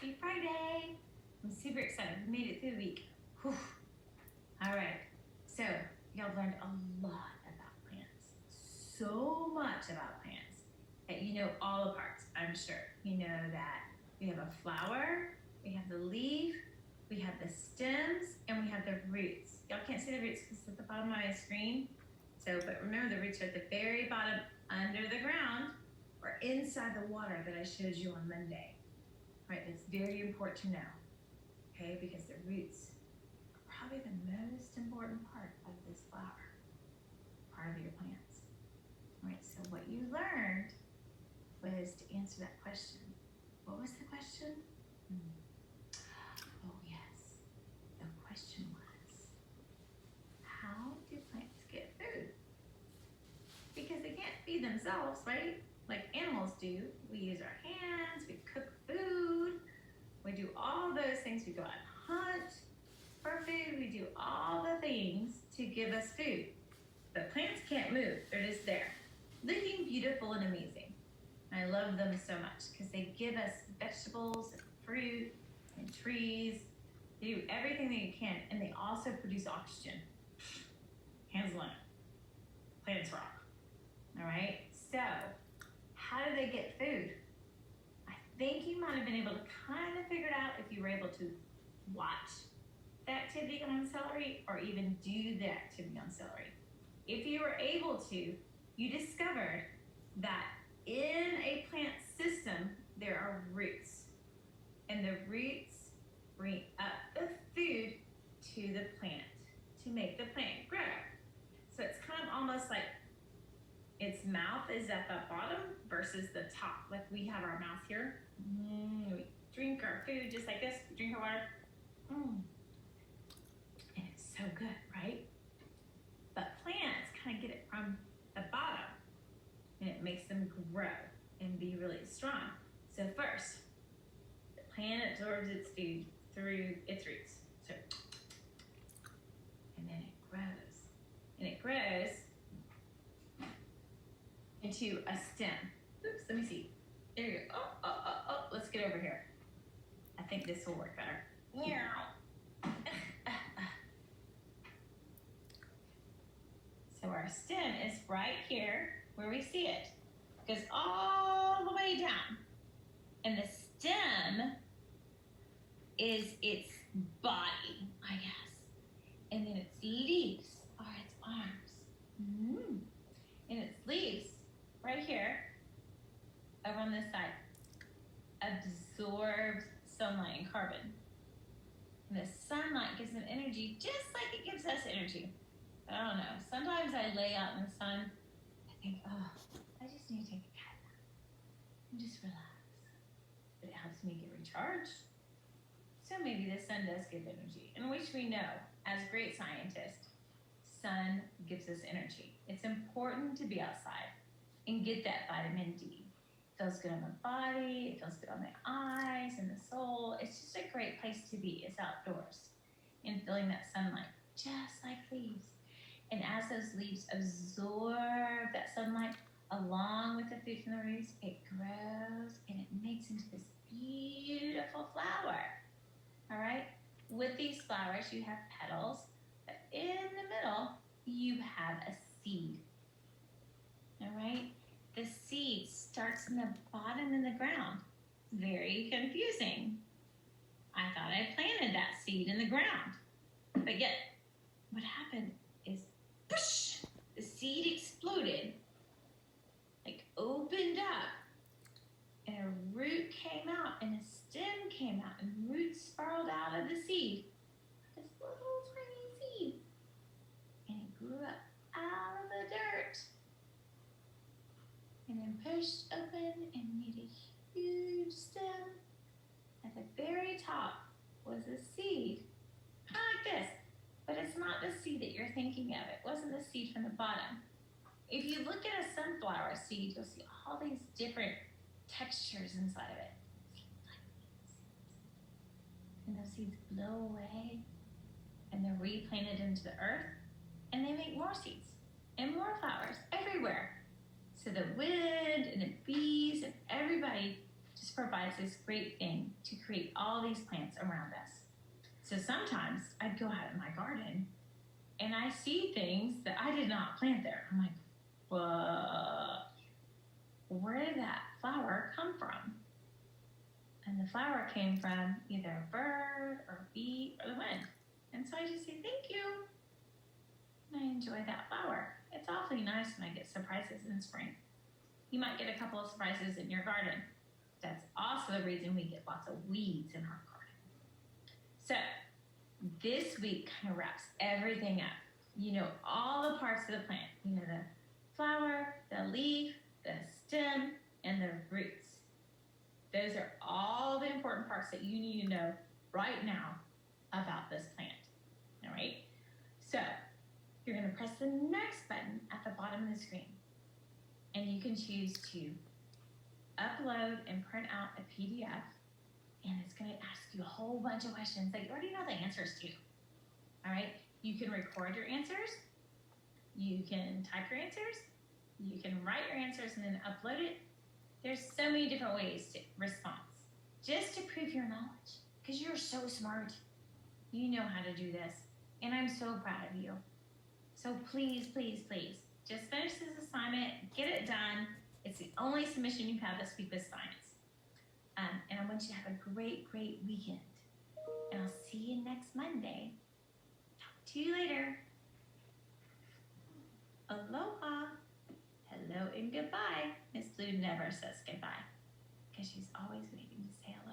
Happy Friday. I'm super excited. We made it through the week. Whew. All right. So, y'all learned a lot about plants. So much about plants that you know all the parts, I'm sure. You know that we have a flower, we have the leaf, we have the stems, and we have the roots. Y'all can't see the roots because it's at the bottom of my screen. So, but remember the roots are at the very bottom under the ground or inside the water that I showed you on Monday. Right, it's very important to know, okay, because the roots are probably the most important part of this flower, part of your plants. All right, so what you learned was to answer that question. What was the question? Oh yes, the question was, how do plants get food? Because they can't feed themselves, right? Like animals do. We use our hands, we cook food, we do all those things. We go out and hunt for food, we do all the things to give us food. But plants can't move, they're just there, looking beautiful and amazing. And I love them so much because they give us vegetables and fruit and trees. They do everything that you can, and they also produce oxygen. Hands on. Plants rock. All right, so how do they get food? I think you might have been able to kind of figure it out if you were able to watch the activity on celery or even do the activity on celery. If you were able to, you discovered that in a plant system, there are roots. And the roots bring up the food to the plant to make the plant grow. So it's kind of almost like its mouth is at the bottom versus the top. Like we have our mouth here. We drink our food just like this. We drink our water. And it's so good, right? But plants kind of get it from the bottom, and it makes them grow and be really strong. So first, the plant absorbs its food through its roots. So, and then it grows. And it grows into a stem. Oops, let me see. There you go. Oh, let's get over here. I think this will work better. So our stem is right here where we see it. It goes all the way down. And the stem is its body, I guess. And then its leaves are its arms. And its leaves, right here, over on this side, absorbs sunlight and carbon. And the sunlight gives them energy just like it gives us energy. I don't know. Sometimes I lay out in the sun, I think, oh, I just need to take a cat nap and just relax. But it helps me get recharged. So maybe the sun does give energy, in which we know, as great scientists, sun gives us energy. It's important to be outside and get that vitamin D. It feels good on the body, it feels good on the eyes and the soul. It's just a great place to be, is outdoors and feeling that sunlight, just like leaves. And as those leaves absorb that sunlight along with the food from the roots, it grows and it makes into this beautiful flower. All right? With these flowers, you have petals, but in the middle, you have a seed. All right? The seed starts in the bottom in the ground. Very confusing. I thought I planted that seed in the ground. But yet, what happened is, whoosh, the seed exploded, like opened up, and a root came out, and a stem came out, and roots spiraled out of the seed. This little tiny seed. And it grew up out of the dirt. And then pushed open and made a huge stem. At the very top was a seed, kind of like this. But it's not the seed that you're thinking of. It wasn't the seed from the bottom. If you look at a sunflower seed, you'll see all these different textures inside of it. And those seeds blow away, and they're replanted into the earth, and they make more seeds and more flowers everywhere. So the wind and the bees and everybody just provides this great thing to create all these plants around us. So sometimes I'd go out in my garden and I see things that I did not plant there. I'm like, what? Where did that flower come from? And the flower came from either a bird or a bee or the wind. And so I just say, thank you. And I enjoy that flower. It's awfully nice when I get surprises in spring. You might get a couple of surprises in your garden. That's also the reason we get lots of weeds in our garden. So this week kind of wraps everything up. You know, all the parts of the plant. You know, the flower, the leaf, the stem, and the roots. Those are all the important parts that you need to know right now about this plant. All right? So you're going to press the next button at the bottom of the screen. And you can choose to upload and print out a PDF. And it's going to ask you a whole bunch of questions that you already know the answers to. All right? You can record your answers. You can type your answers. You can write your answers and then upload it. There's so many different ways to respond, just to prove your knowledge, because you're so smart. You know how to do this, and I'm so proud of you. So please, please, please, just finish this assignment, get it done. It's the only submission you have this week with science. And I want you to have a great, great weekend. And I'll see you next Monday. Talk to you later. Aloha. Hello and goodbye. Miss Blue never says goodbye because she's always waiting to say hello.